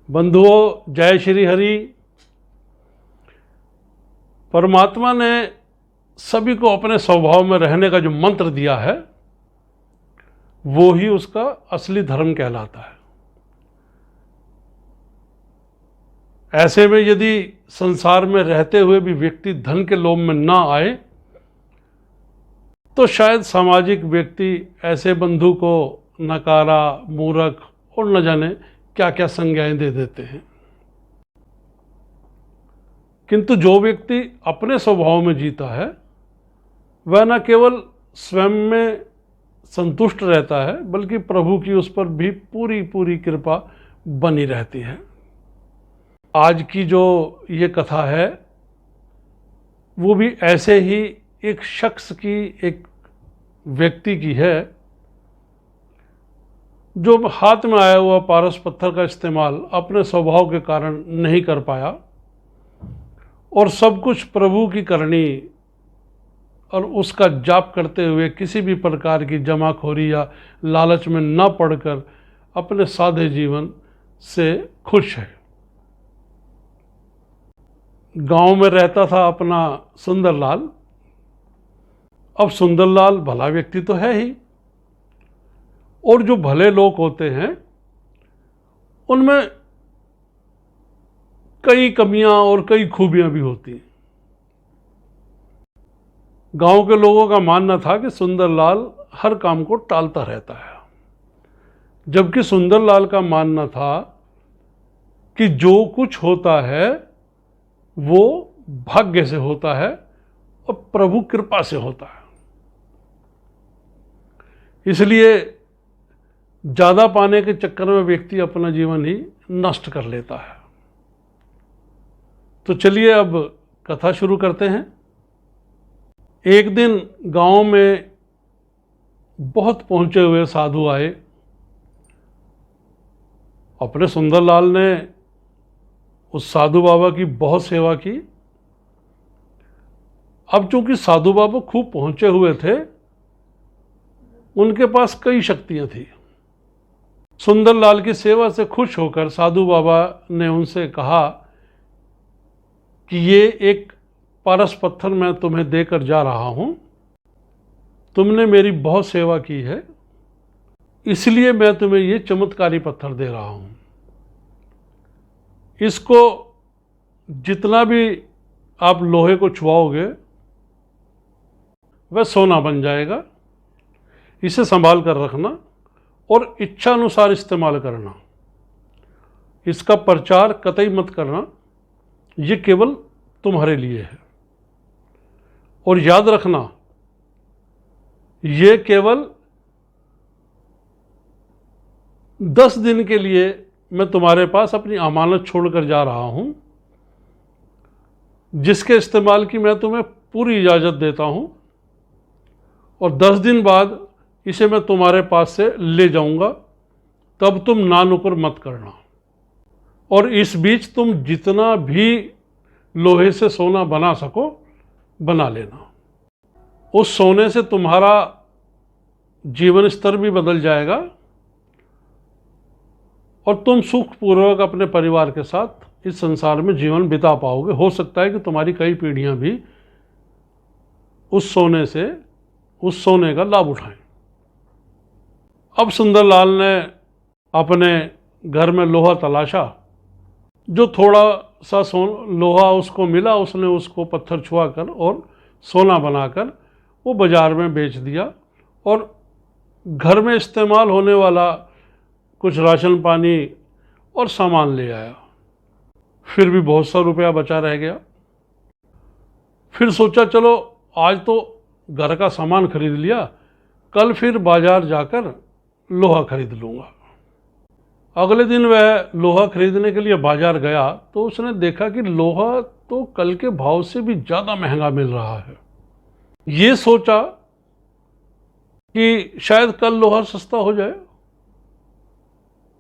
बंधुओं, जय श्री हरि। परमात्मा ने सभी को अपने स्वभाव में रहने का जो मंत्र दिया है वो ही उसका असली धर्म कहलाता है। ऐसे में यदि संसार में रहते हुए भी व्यक्ति धन के लोभ में ना आए तो शायद सामाजिक व्यक्ति ऐसे बंधु को नकारा, मूर्ख और न जाने क्या क्या संज्ञाएं दे देते हैं। किंतु जो व्यक्ति अपने स्वभाव में जीता है वह न केवल स्वयं में संतुष्ट रहता है बल्कि प्रभु की उस पर भी पूरी पूरी कृपा बनी रहती है। आज की जो ये कथा है वो भी ऐसे ही एक शख्स की, एक व्यक्ति की है जो हाथ में आया हुआ पारस पत्थर का इस्तेमाल अपने स्वभाव के कारण नहीं कर पाया और सब कुछ प्रभु की करनी और उसका जाप करते हुए किसी भी प्रकार की जमाखोरी या लालच में न पड़कर अपने सादे जीवन से खुश है। गांव में रहता था अपना सुंदरलाल। अब सुंदरलाल भला व्यक्ति तो है ही, और जो भले लोग होते हैं उनमें कई कमियां और कई खूबियां भी होती हैं। गांव के लोगों का मानना था कि सुंदरलाल हर काम को टालता रहता है, जबकि सुंदरलाल का मानना था कि जो कुछ होता है वो भाग्य से होता है और प्रभु कृपा से होता है। इसलिए ज़्यादा पाने के चक्कर में व्यक्ति अपना जीवन ही नष्ट कर लेता है। तो चलिए अब कथा शुरू करते हैं। एक दिन गांव में बहुत पहुंचे हुए साधु आए। अपने सुंदरलाल ने उस साधु बाबा की बहुत सेवा की। अब चूंकि साधु बाबा खूब पहुंचे हुए थे, उनके पास कई शक्तियां थी। सुंदरलाल की सेवा से खुश होकर साधु बाबा ने उनसे कहा कि ये एक पारस पत्थर मैं तुम्हें देकर जा रहा हूं। तुमने मेरी बहुत सेवा की है, इसलिए मैं तुम्हें ये चमत्कारी पत्थर दे रहा हूं। इसको जितना भी आप लोहे को छुआओगे वह सोना बन जाएगा। इसे संभाल कर रखना और इच्छा अनुसार इस्तेमाल करना। इसका प्रचार कतई मत करना, ये केवल तुम्हारे लिए है। और याद रखना, ये केवल 10 दिन के लिए मैं तुम्हारे पास अपनी अमानत छोड़कर जा रहा हूं, जिसके इस्तेमाल की मैं तुम्हें पूरी इजाज़त देता हूं। और 10 दिन बाद इसे मैं तुम्हारे पास से ले जाऊंगा, तब तुम नानुकुर मत करना। और इस बीच तुम जितना भी लोहे से सोना बना सको बना लेना। उस सोने से तुम्हारा जीवन स्तर भी बदल जाएगा और तुम सुखपूर्वक अपने परिवार के साथ इस संसार में जीवन बिता पाओगे। हो सकता है कि तुम्हारी कई पीढ़ियां भी उस सोने का लाभ उठाएं। अब सुंदरलाल ने अपने घर में लोहा तलाशा। जो थोड़ा सा लोहा उसको मिला, उसने उसको पत्थर छुआ कर और सोना बनाकर वो बाजार में बेच दिया और घर में इस्तेमाल होने वाला कुछ राशन पानी और सामान ले आया। फिर भी बहुत सा रुपया बचा रह गया। फिर सोचा चलो आज तो घर का सामान खरीद लिया, कल फिर बाजार जाकर लोहा खरीद लूँगा। अगले दिन वह लोहा खरीदने के लिए बाजार गया तो उसने देखा कि लोहा तो कल के भाव से भी ज़्यादा महंगा मिल रहा है। ये सोचा कि शायद कल लोहा सस्ता हो जाए,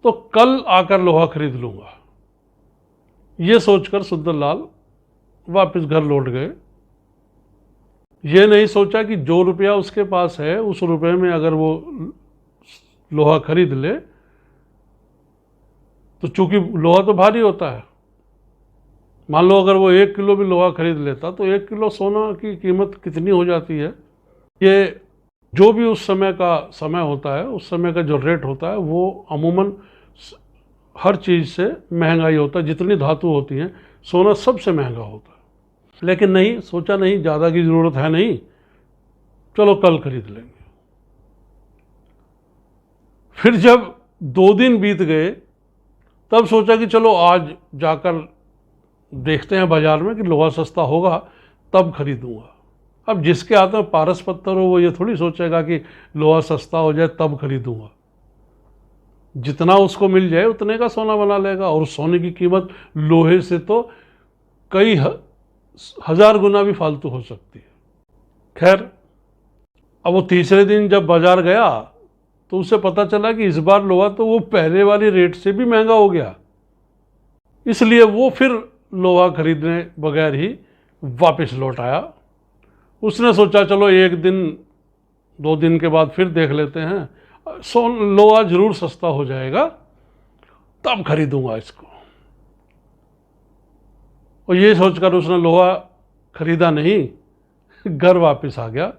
तो कल आकर लोहा खरीद लूँगा। ये सोचकर सुंदरलाल वापस घर लौट गए। ये नहीं सोचा कि जो रुपया उसके पास है उस रुपये में अगर वो लोहा खरीद ले तो चूंकि लोहा तो भारी होता है, मान लो अगर वो 1 किलो भी लोहा खरीद लेता तो 1 किलो सोना की कीमत कितनी हो जाती है। ये जो भी उस समय का समय होता है, उस समय का जो रेट होता है, वो अमूमन हर चीज़ से महंगाई होता है। जितनी धातु होती हैं, सोना सबसे महंगा होता है। लेकिन नहीं, सोचा नहीं, ज़्यादा की ज़रूरत है नहीं, चलो कल खरीद लेंगे। फिर जब 2 दिन बीत गए तब सोचा कि चलो आज जाकर देखते हैं बाजार में कि लोहा सस्ता होगा तब खरीदूंगा। अब जिसके हाथ में पारस पत्थर हो वो ये थोड़ी सोचेगा कि लोहा सस्ता हो जाए तब खरीदूंगा। जितना उसको मिल जाए उतने का सोना बना लेगा, और सोने की कीमत लोहे से तो कई हजार गुना भी फालतू हो सकती है। खैर, अब वो तीसरे दिन जब बाजार गया तो उसे पता चला कि इस बार लोहा तो वो पहले वाली रेट से भी महंगा हो गया। इसलिए वो फिर लोहा खरीदने बगैर ही वापस लौट आया। उसने सोचा चलो 1 दिन 2 दिन के बाद फिर देख लेते हैं, लोहा जरूर सस्ता हो जाएगा तब खरीदूंगा इसको। और ये सोचकर उसने लोहा खरीदा नहीं, घर वापस आ गया।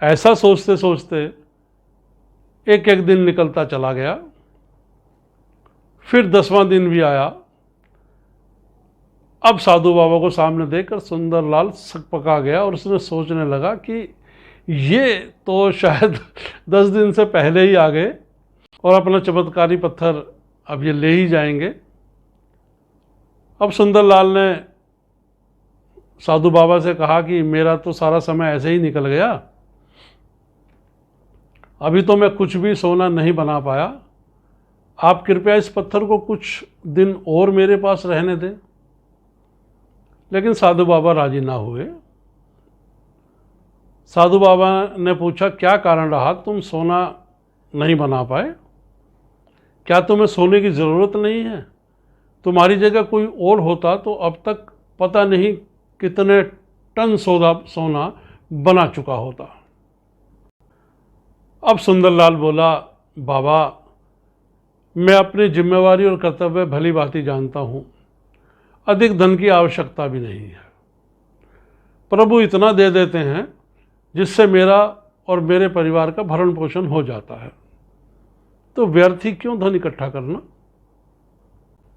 ऐसा सोचते सोचते एक एक दिन निकलता चला गया। फिर 10वां दिन भी आया। अब साधु बाबा को सामने देखकर सुंदरलाल सकपका गया और उसने सोचने लगा कि ये तो शायद 10 दिन से पहले ही आ गए और अपना चमत्कारी पत्थर अब ये ले ही जाएंगे। अब सुंदरलाल ने साधु बाबा से कहा कि मेरा तो सारा समय ऐसे ही निकल गया, अभी तो मैं कुछ भी सोना नहीं बना पाया, आप कृपया इस पत्थर को कुछ दिन और मेरे पास रहने दें। लेकिन साधु बाबा राजी ना हुए। साधु बाबा ने पूछा, क्या कारण रहा तुम सोना नहीं बना पाए? क्या तुम्हें सोने की ज़रूरत नहीं है? तुम्हारी जगह कोई और होता तो अब तक पता नहीं कितने टन सोना बना चुका होता। अब सुंदरलाल बोला, बाबा मैं अपनी जिम्मेवारी और कर्तव्य भली भांति जानता हूँ, अधिक धन की आवश्यकता भी नहीं है। प्रभु इतना दे देते हैं जिससे मेरा और मेरे परिवार का भरण पोषण हो जाता है, तो व्यर्थ ही क्यों धन इकट्ठा करना।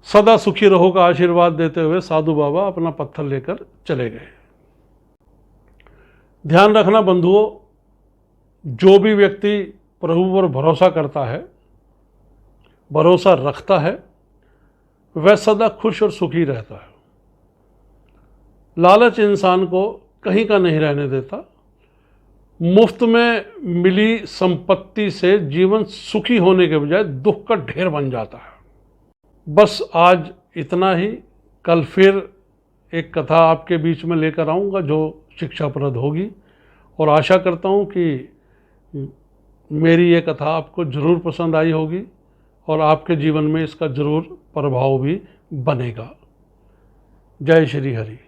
सदा सुखी रहो का आशीर्वाद देते हुए साधु बाबा अपना पत्थर लेकर चले गए। ध्यान रखना बंधुओं, जो भी व्यक्ति प्रभु पर भरोसा करता है, भरोसा रखता है, वह सदा खुश और सुखी रहता है। लालच इंसान को कहीं का नहीं रहने देता। मुफ्त में मिली संपत्ति से जीवन सुखी होने के बजाय दुख का ढेर बन जाता है। बस आज इतना ही। कल फिर एक कथा आपके बीच में लेकर आऊँगा जो शिक्षाप्रद होगी, और आशा करता हूँ कि मेरी ये कथा आपको ज़रूर पसंद आई होगी और आपके जीवन में इसका ज़रूर प्रभाव भी बनेगा। जय श्री हरि।